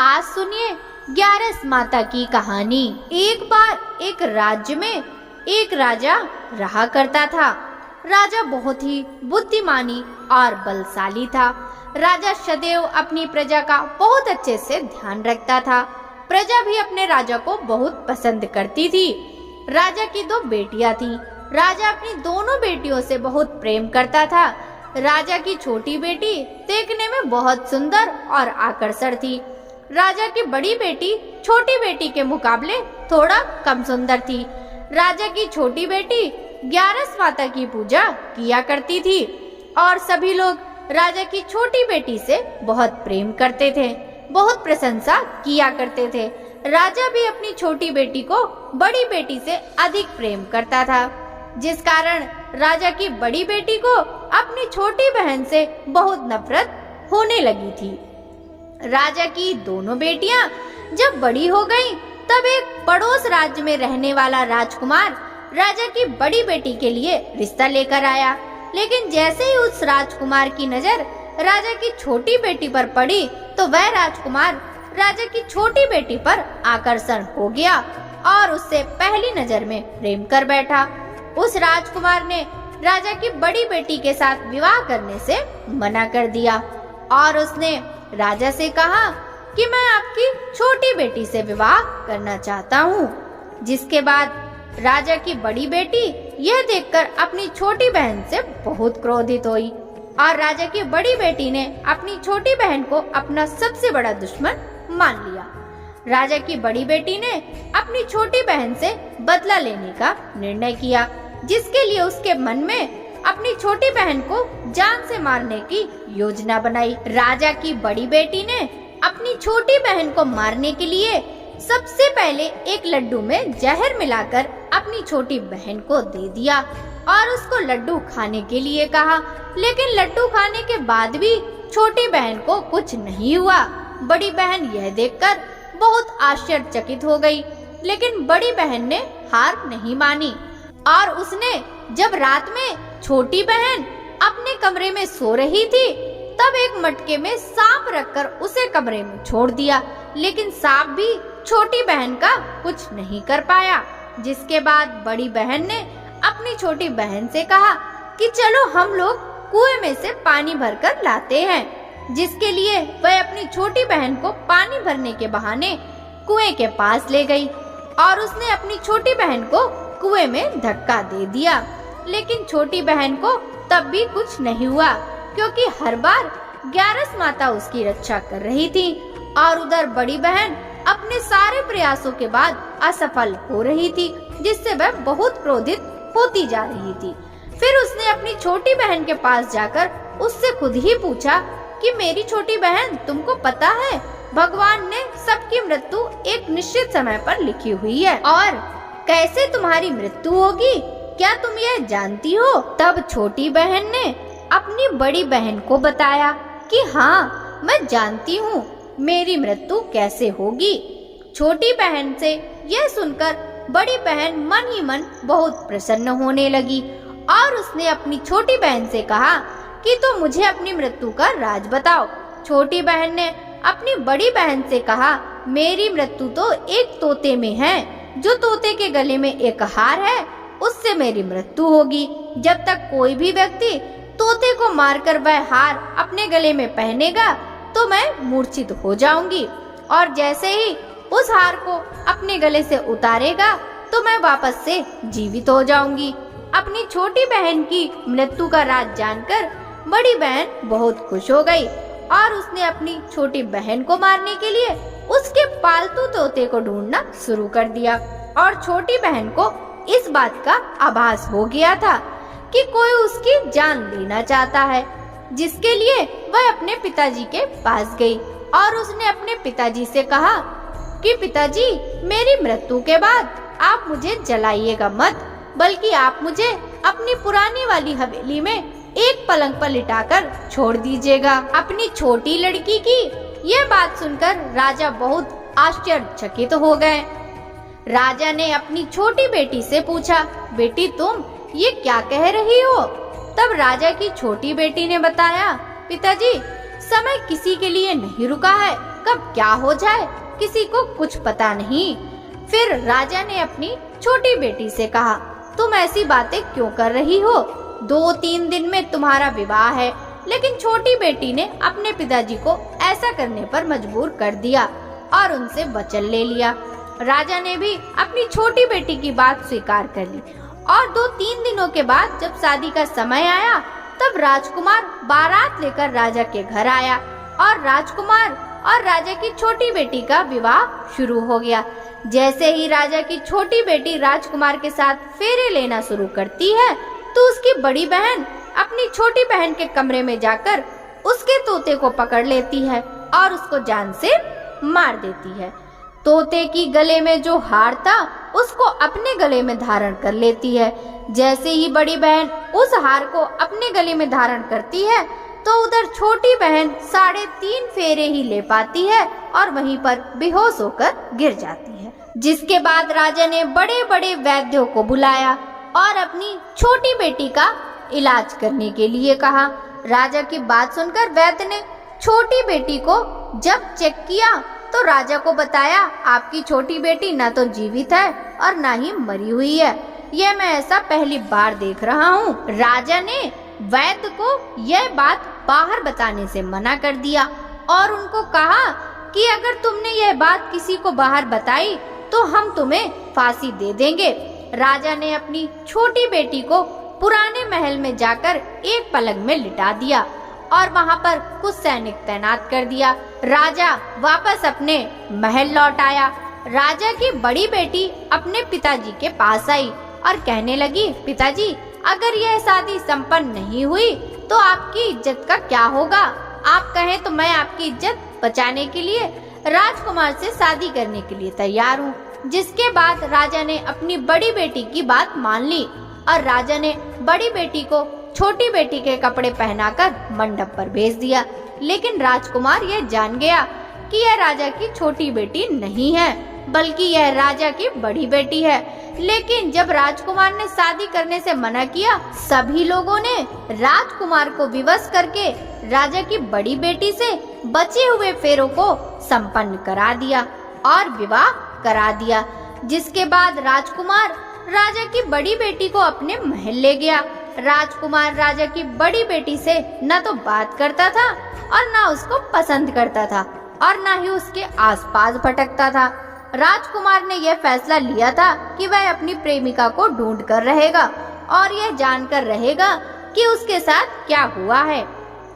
आज सुनिए ग्यारस माता की कहानी। एक बार एक राज्य में एक राजा रहा करता था। राजा बहुत ही बुद्धिमानी और बलशाली था। राजा सदैव अपनी प्रजा का बहुत अच्छे से ध्यान रखता था। प्रजा भी अपने राजा को बहुत पसंद करती थी। राजा की 2 बेटियां थीं। राजा अपनी दोनों बेटियों से बहुत प्रेम करता था। राजा की छोटी बेटी देखने में बहुत सुंदर और आकर्षक थी। राजा की बड़ी बेटी छोटी बेटी के मुकाबले थोड़ा कम सुंदर थी। राजा की छोटी बेटी ग्यारस माता की पूजा किया करती थी और सभी लोग राजा की छोटी बेटी से बहुत प्रेम करते थे, बहुत प्रशंसा किया करते थे। राजा भी अपनी छोटी बेटी को बड़ी बेटी से अधिक प्रेम करता था, जिस कारण राजा की बड़ी बेटी को अपनी छोटी बहन से बहुत नफरत होने लगी थी। राजा की दोनों बेटियां जब बड़ी हो गईं, तब एक पड़ोस राज्य में रहने वाला राजकुमार राजा की बड़ी बेटी के लिए रिश्ता लेकर आया। लेकिन जैसे ही उस राजकुमार की नजर राजा की छोटी बेटी पर पड़ी, तो वह राजकुमार राजा की छोटी बेटी पर आकर्षण हो गया और उससे पहली नजर में प्रेम कर बैठा। उस राजकुमार ने राजा की बड़ी बेटी के साथ विवाह करने से मना कर दिया और उसने राजा से कहा कि मैं आपकी छोटी बेटी से विवाह करना चाहता हूँ। जिसके बाद राजा की बड़ी बेटी यह देखकर अपनी छोटी बहन से बहुत क्रोधित हुई और राजा की बड़ी बेटी ने अपनी छोटी बहन को अपना सबसे बड़ा दुश्मन मान लिया। राजा की बड़ी बेटी ने अपनी छोटी बहन से बदला लेने का निर्णय किया, जिसके लिए उसके मन में अपनी छोटी बहन को जान से मारने की योजना बनाई। राजा की बड़ी बेटी ने अपनी छोटी बहन को मारने के लिए सबसे पहले एक लड्डू में जहर मिलाकर अपनी छोटी बहन को दे दिया और उसको लड्डू खाने के लिए कहा। लेकिन लड्डू खाने के बाद भी छोटी बहन को कुछ नहीं हुआ। बड़ी बहन यह देखकर बहुत आश्चर्यचकित हो गई, लेकिन बड़ी बहन ने हार नहीं मानी और उसने जब रात में छोटी बहन अपने कमरे में सो रही थी, तब एक मटके में सांप रखकर उसे कमरे में छोड़ दिया। लेकिन सांप भी छोटी बहन का कुछ नहीं कर पाया। जिसके बाद बड़ी बहन ने अपनी छोटी बहन से कहा कि चलो हम लोग कुएं में से पानी भरकर लाते हैं। जिसके लिए वह अपनी छोटी बहन को पानी भरने के बहाने कुएं के पास ले गई और उसने अपनी छोटी बहन को कुएं में धक्का दे दिया। लेकिन छोटी बहन को तब भी कुछ नहीं हुआ, क्योंकि हर बार ग्यारस माता उसकी रक्षा कर रही थी और उधर बड़ी बहन अपने सारे प्रयासों के बाद असफल हो रही थी, जिससे वह बहुत क्रोधित होती जा रही थी। फिर उसने अपनी छोटी बहन के पास जाकर उससे खुद ही पूछा कि मेरी छोटी बहन, तुमको पता है भगवान ने सबकी मृत्यु एक निश्चित समय पर लिखी हुई है और कैसे तुम्हारी मृत्यु होगी, क्या तुम यह जानती हो? तब छोटी बहन ने अपनी बड़ी बहन को बताया कि हाँ, मैं जानती हूँ मेरी मृत्यु कैसे होगी। छोटी बहन से यह सुनकर बड़ी बहन मन ही मन बहुत प्रसन्न होने लगी और उसने अपनी छोटी बहन से कहा कि तो मुझे अपनी मृत्यु का राज बताओ। छोटी बहन ने अपनी बड़ी बहन से कहा, मेरी मृत्यु तो एक तोते में है। जो तोते के गले में एक हार है, उससे मेरी मृत्यु होगी। जब तक कोई भी व्यक्ति तोते को मारकर वह हार अपने गले में पहनेगा, तो मैं मूर्छित हो जाऊंगी और जैसे ही उस हार को अपने गले से उतारेगा, तो मैं वापस से जीवित हो जाऊंगी। अपनी छोटी बहन की मृत्यु का राज जानकर बड़ी बहन बहुत खुश हो गई और उसने अपनी छोटी बहन को मारने के लिए उसके पालतू तोते को ढूंढना शुरू कर दिया और छोटी बहन को इस बात का आभास हो गया था कि कोई उसकी जान लेना चाहता है, जिसके लिए वह अपने पिताजी के पास गई और उसने अपने पिताजी से कहा कि पिताजी, मेरी मृत्यु के बाद आप मुझे जलाइएगा मत, बल्कि आप मुझे अपनी पुरानी वाली हवेली में एक पलंग पर लिटाकर छोड़ दीजिएगा। अपनी छोटी लड़की की यह बात सुनकर राजा बहुत आश्चर्यचकित हो गए। राजा ने अपनी छोटी बेटी से पूछा, बेटी तुम ये क्या कह रही हो? तब राजा की छोटी बेटी ने बताया, पिताजी, समय किसी के लिए नहीं रुका है कब क्या हो जाए किसी को कुछ पता नहीं। फिर राजा ने अपनी छोटी बेटी से कहा, तुम ऐसी बातें क्यों कर रही हो? 2-3 दिन में तुम्हारा विवाह है। लेकिन छोटी बेटी ने अपने पिताजी को ऐसा करने पर मजबूर कर दिया और उनसे वचन ले लिया। राजा ने भी अपनी छोटी बेटी की बात स्वीकार कर ली और 2-3 दिनों के बाद जब शादी का समय आया तब राजकुमार बारात लेकर राजा के घर आया और राजकुमार और राजा की छोटी बेटी का विवाह शुरू हो गया। जैसे ही राजा की छोटी बेटी राजकुमार के साथ फेरे लेना शुरू करती है तो उसकी बड़ी बहन अपनी छोटी बहन के कमरे में जाकर उसके तोते को पकड़ लेती है और उसको जान से मार देती है। तोते की गले में जो हार था उसको अपने गले में धारण कर लेती है। जैसे ही बड़ी बहन उस हार को अपने गले में धारण करती है तो उधर छोटी बहन 3.5 फेरे ही ले पाती है और वहीं पर बेहोश होकर गिर जाती है। जिसके बाद राजा ने बड़े बड़े वैद्यों को बुलाया और अपनी छोटी बेटी का इलाज करने के लिए कहा। राजा की बात सुनकर वैद्य ने छोटी बेटी को जब चेक किया तो राजा को बताया, आपकी छोटी बेटी ना तो जीवित है और ना ही मरी हुई है। यह मैं ऐसा पहली बार देख रहा हूँ। राजा ने वैद्य को यह बात बाहर बताने से मना कर दिया और उनको कहा कि अगर तुमने यह बात किसी को बाहर बताई तो हम तुम्हें फांसी दे देंगे। राजा ने अपनी छोटी बेटी को पुराने महल में जाकर एक पलंग में लिटा दिया और वहां पर कुछ सैनिक तैनात कर दिया। राजा वापस अपने महल लौट आया। राजा की बड़ी बेटी अपने पिताजी के पास आई और कहने लगी, पिताजी अगर यह शादी संपन्न नहीं हुई तो आपकी इज्जत का क्या होगा? आप कहें तो मैं आपकी इज्जत बचाने के लिए राजकुमार से शादी करने के लिए तैयार हूँ। जिसके बाद राजा ने अपनी बड़ी बेटी की बात मान ली और राजा ने बड़ी बेटी को छोटी बेटी के कपड़े पहनाकर मंडप पर भेज दिया। लेकिन राजकुमार यह जान गया कि यह राजा की छोटी बेटी नहीं है बल्कि यह राजा की बड़ी बेटी है। लेकिन जब राजकुमार ने शादी करने से मना किया, सभी लोगों ने राजकुमार को विवश करके राजा की बड़ी बेटी से बचे हुए फेरों को संपन्न करा दिया और विवाह करा दिया। जिसके बाद राजकुमार राजा की बड़ी बेटी को अपने महल ले गया। राजकुमार राजा की बड़ी बेटी से न तो बात करता था और न उसको पसंद करता था और न ही उसके आसपास भटकता था। राजकुमार ने यह फैसला लिया था कि वह अपनी प्रेमिका को ढूंढ कर रहेगा और यह जानकर रहेगा कि उसके साथ क्या हुआ है।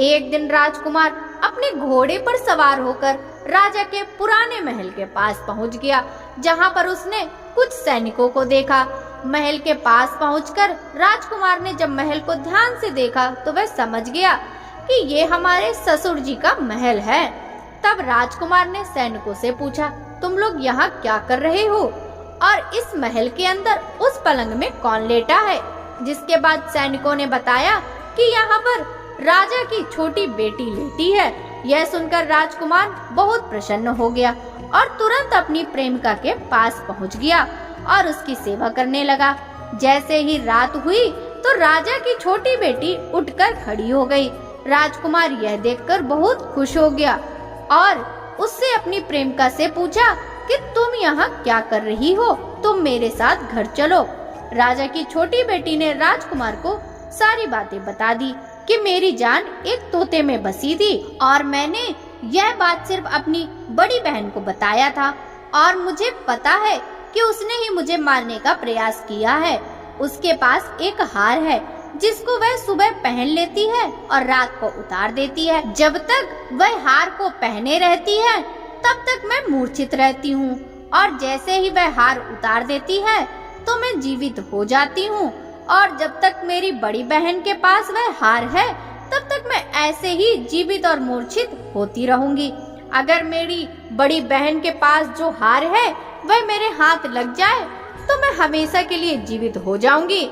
एक दिन राजकुमार अपने घोड़े पर सवार होकर राजा के पुराने महल के पास पहुंच गया, जहां पर उसने कुछ सैनिकों को देखा। महल के पास पहुंचकर राजकुमार ने जब महल को ध्यान से देखा तो वह समझ गया कि ये हमारे ससुर जी का महल है। तब राजकुमार ने सैनिकों से पूछा, तुम लोग यहाँ क्या कर रहे हो और इस महल के अंदर उस पलंग में कौन लेटा है? जिसके बाद सैनिकों ने बताया कि यहाँ पर राजा की छोटी बेटी लेटी है। यह सुनकर राजकुमार बहुत प्रसन्न हो गया और तुरंत अपनी प्रेमिका के पास पहुँच गया और उसकी सेवा करने लगा। जैसे ही रात हुई तो राजा की छोटी बेटी उठकर खड़ी हो गई। राजकुमार यह देखकर बहुत खुश हो गया और उससे अपनी प्रेमिका से पूछा कि तुम यहाँ क्या कर रही हो? तुम मेरे साथ घर चलो। राजा की छोटी बेटी ने राजकुमार को सारी बातें बता दी कि मेरी जान एक तोते में बसी थी और मैंने यह बात सिर्फ अपनी बड़ी बहन को बताया था और मुझे पता है कि उसने ही मुझे मारने का प्रयास किया है। उसके पास एक हार है जिसको वह सुबह पहन लेती है और रात को उतार देती है। जब तक वह हार को पहने रहती है तब तक मैं मूर्छित रहती हूँ और जैसे ही वह हार उतार देती है तो मैं जीवित हो जाती हूँ और जब तक मेरी बड़ी बहन के पास वह हार है तब तक मैं ऐसे ही जीवित और मूर्छित होती रहूंगी। अगर मेरी बड़ी बहन के पास जो हार है वह मेरे हाथ लग जाए तो मैं हमेशा के लिए जीवित हो जाऊंगी।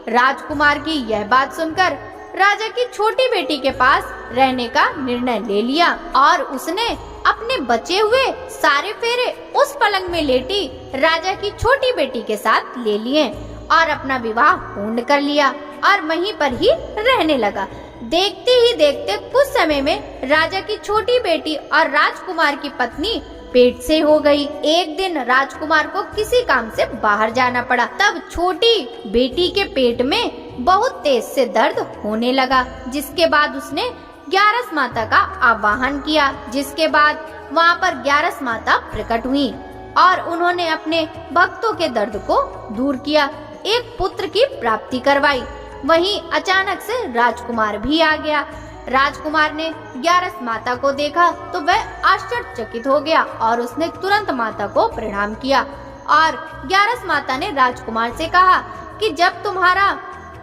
राजकुमार की यह बात सुनकर राजा की छोटी बेटी के पास रहने का निर्णय ले लिया और उसने अपने बचे हुए सारे फेरे उस पलंग में लेटी राजा की छोटी बेटी के साथ ले लिए और अपना विवाह पूर्ण कर लिया और वहीं पर ही रहने लगा। देखते ही देखते कुछ समय में राजा की छोटी बेटी और राजकुमार की पत्नी पेट से हो गई। एक दिन राजकुमार को किसी काम से बाहर जाना पड़ा। तब छोटी बेटी के पेट में बहुत तेज से दर्द होने लगा, जिसके बाद उसने ग्यारस माता का आवाहन किया। जिसके बाद वहाँ पर ग्यारस माता प्रकट हुई और उन्होंने अपने भक्तों के दर्द को दूर किया, एक पुत्र की प्राप्ति करवाई। वहीं अचानक से राजकुमार भी आ गया। राजकुमार ने ग्यारस माता को देखा तो वह आश्चर्यचकित हो गया और उसने तुरंत माता को प्रणाम किया। और ग्यारस माता ने राजकुमार से कहा कि जब तुम्हारा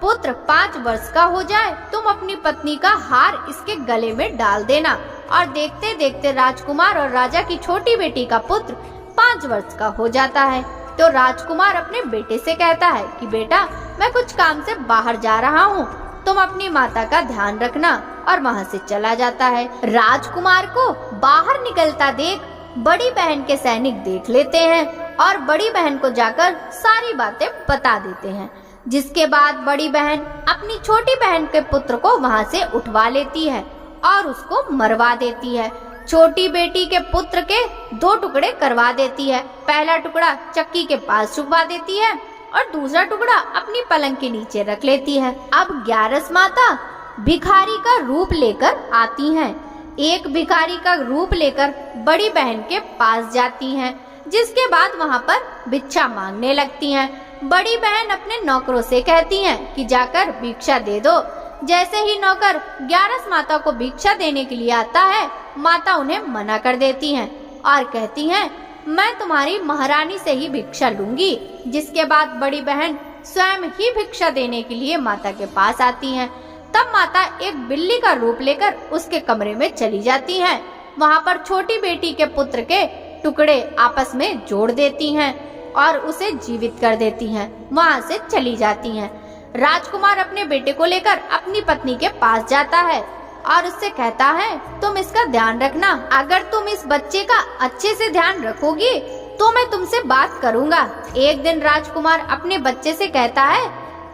पुत्र 5 वर्ष का हो जाए तुम अपनी पत्नी का हार इसके गले में डाल देना। और देखते देखते राजकुमार और राजा की छोटी बेटी का पुत्र 5 वर्ष का हो जाता है। तो राजकुमार अपने बेटे से कहता है कि बेटा, मैं कुछ काम से बाहर जा रहा हूँ, तुम अपनी माता का ध्यान रखना, और वहाँ से चला जाता है। राजकुमार को बाहर निकलता देख बड़ी बहन के सैनिक देख लेते हैं और बड़ी बहन को जाकर सारी बातें बता देते हैं। जिसके बाद बड़ी बहन अपनी छोटी बहन के पुत्र को वहाँ से उठवा लेती है और उसको मरवा देती है। छोटी बेटी के पुत्र के 2 टुकड़े करवा देती है। पहला टुकड़ा चक्की के पास छुपवा देती है और दूसरा टुकड़ा अपनी पलंग के नीचे रख लेती है। अब ग्यारस माता भिखारी का रूप लेकर आती हैं। एक भिखारी का रूप लेकर बड़ी बहन के पास जाती हैं, जिसके बाद वहाँ पर भिक्षा मांगने लगती हैं। बड़ी बहन अपने नौकरों से कहती हैं कि जाकर भिक्षा दे दो। जैसे ही नौकर ग्यारस माता को भिक्षा देने के लिए आता है, माता उन्हें मना कर देती हैं और कहती हैं, मैं तुम्हारी महारानी से ही भिक्षा लूंगी। जिसके बाद बड़ी बहन स्वयं ही भिक्षा देने के लिए माता के पास आती हैं। तब माता एक बिल्ली का रूप लेकर उसके कमरे में चली जाती हैं। वहाँ पर छोटी बेटी के पुत्र के टुकड़े आपस में जोड़ देती हैं और उसे जीवित कर देती हैं। वहाँ से चली जाती हैं। राजकुमार अपने बेटे को लेकर अपनी पत्नी के पास जाता है और उससे कहता है, तुम इसका ध्यान रखना, अगर तुम इस बच्चे का अच्छे से ध्यान रखोगी तो मैं तुमसे बात करूँगा। एक दिन राजकुमार अपने बच्चे से कहता है,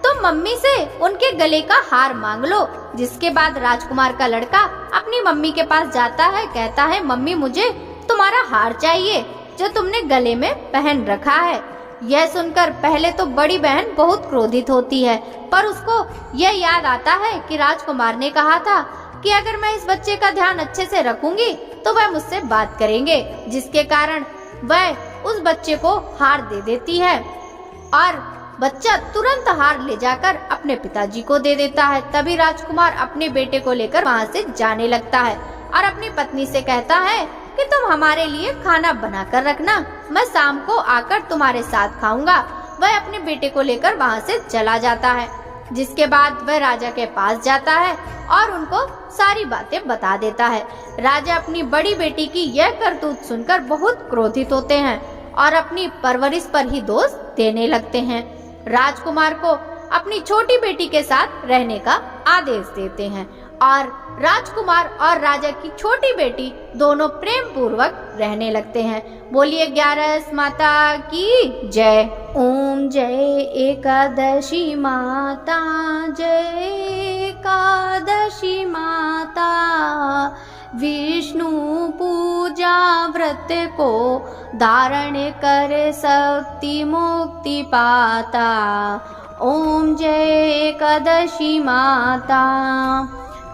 तुम मम्मी से उनके गले का हार मांग लो। जिसके बाद राजकुमार का लड़का अपनी मम्मी के पास जाता है, कहता है, मम्मी मुझे तुम्हारा हार चाहिए जो तुमने गले में पहन रखा है। यह सुनकर पहले तो बड़ी बहन बहुत क्रोधित होती है, पर उसको यह याद आता है कि राजकुमार ने कहा था कि अगर मैं इस बच्चे का ध्यान अच्छे से रखूंगी तो वह मुझसे बात करेंगे। जिसके कारण वह उस बच्चे को हार दे देती है और बच्चा तुरंत हार ले जाकर अपने पिताजी को दे देता है। तभी राजकुमार अपने बेटे को लेकर वहाँ से जाने लगता है और अपनी पत्नी से कहता है कि तुम हमारे लिए खाना बना कर रखना, मैं शाम को आकर तुम्हारे साथ खाऊंगा। वह अपने बेटे को लेकर वहाँ से चला जाता है। जिसके बाद वह राजा के पास जाता है और उनको सारी बातें बता देता है। राजा अपनी बड़ी बेटी की यह करतूत सुनकर बहुत क्रोधित होते हैं और अपनी परवरिश पर ही दोष देने लगते हैं। राजकुमार को अपनी छोटी बेटी के साथ रहने का आदेश देते हैं और राजकुमार और राजा की छोटी बेटी दोनों प्रेम पूर्वक रहने लगते हैं। बोलिए ग्यारस माता की जय। ओम जय एकादशी माता, जय एकादशी माता, विष्णु पूजा व्रत को धारण कर शक्ति मुक्ति पाता। ओम जय एकादशी माता,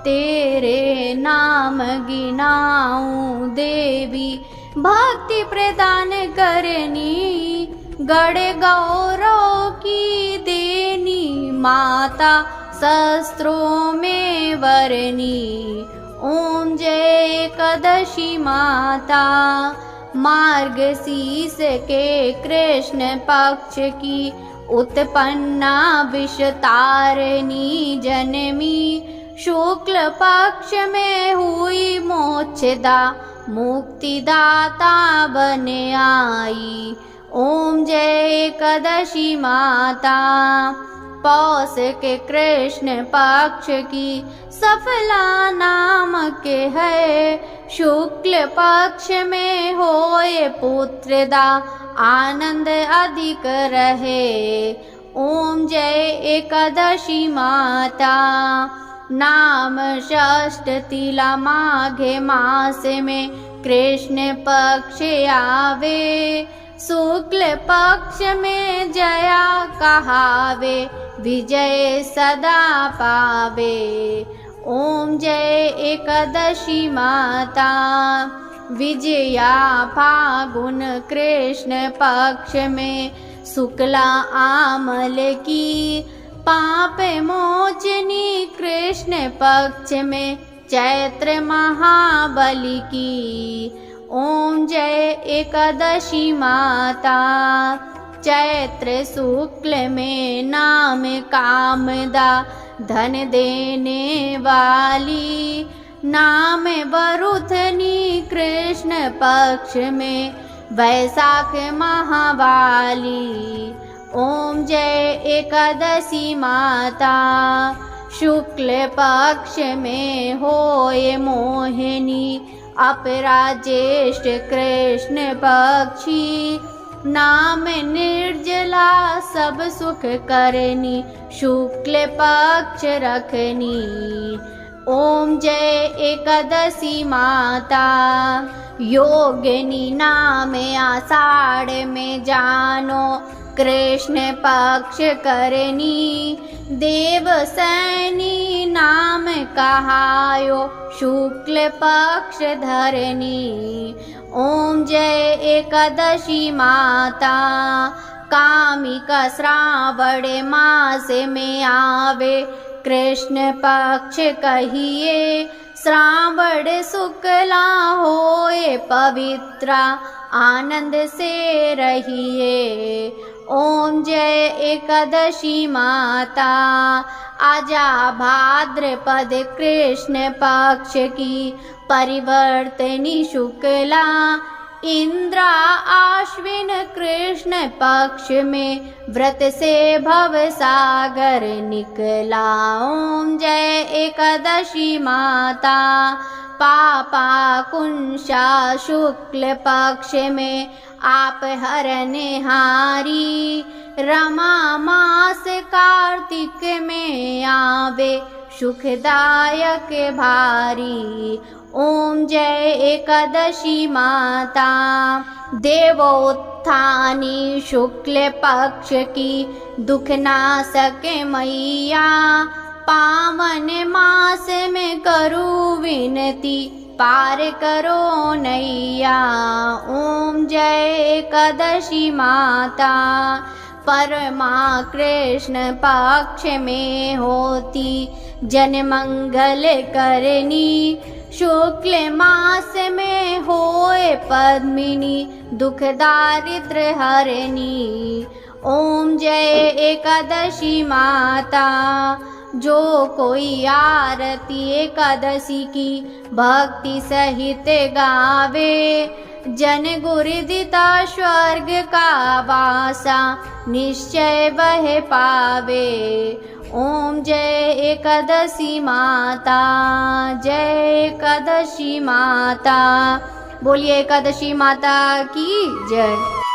तेरे नाम गिनाऊं देवी, भक्ति प्रदान करनी, गढ़ गौरव की देनी, माता शस्त्रों में वरनी। ओम जय एकादशी माता, मार्गशीर्ष के कृष्ण पक्ष की उत्पन्ना विषतारिणी जनमी, शुक्ल पक्ष में हुई मोक्षदा, मुक्तिदाता बन आई। ओम जय एकादशी माता, पौष के कृष्ण पक्ष की सफला नामक है, शुक्ल पक्ष में होए पुत्रदा, आनंद अधिक रहे। ओम जय एकादशी माता, नाम षष्ठ तिला माघे मास में कृष्ण पक्ष आवे। शुक्ल पक्ष में जया कहावे, विजय सदा पावे। ओम जय एकादशी माता। विजया फागुन कृष्ण पक्ष में शुक्ला आमल की, पाप मोचनी कृष्ण पक्ष में चैत्र महाबली की। ओम जय एकादशी माता। चैत्र शुक्ल में नाम कामदा, धन देने वाली। नाम बरुथनी कृष्ण पक्ष में वैशाख महावाली। ओम जय एकादशी माता। शुक्ल पक्ष में होए मोहिनी, अपरा ज्येष्ठ कृष्ण पक्षी। नाम निर्जला सब सुख करनी, शुक्ल पक्ष रखनी। ओम जय एकादशी माता। योगिनी नाम आषाढ़ में जानो, कृष्ण पक्ष करनी। देवसैनी नाम कहायो, शुक्ल पक्ष धरनी। ओम जय एकादशी माता। कामिका श्रावण मास में आवे, कृष्ण पक्ष कहिए। श्रावण शुक्ला होए पवित्रा, आनंद से रहिए। ओम जय एकादशी माता। आजा भाद्रपद कृष्ण पक्ष की, परिवर्तनी शुक्ला। इंद्रा आश्विन कृष्ण पक्ष में, व्रत से भव सागर निकला। ओम जय एकादशी माता। पापा कुंशा शुक्ल पक्ष में, आप हरने हारी। रमा मास कार्तिक में आवे, सुखदायक भारी। ओम जय एकादशी माता। देवोत्थानी शुक्ल पक्ष की, दुख नाशक मैया। पावन मास में करूँ विनती, पार करो नैया। ओम जय एकादशी माता। परमा कृष्ण पक्ष में होती, जन मंगल करनी। शुक्ल मास में होए पद्मिनी, दुख दारिद्र हरनी। ओम जय एकादशी माता। जो कोई आरती एकादशी की, भक्ति सहित गावे। जन गुरुदिता स्वर्ग का वासा, निश्चय वह पावे। ओम जय एकादशी माता। जय एकादशी माता। बोलिए एकादशी माता की जय।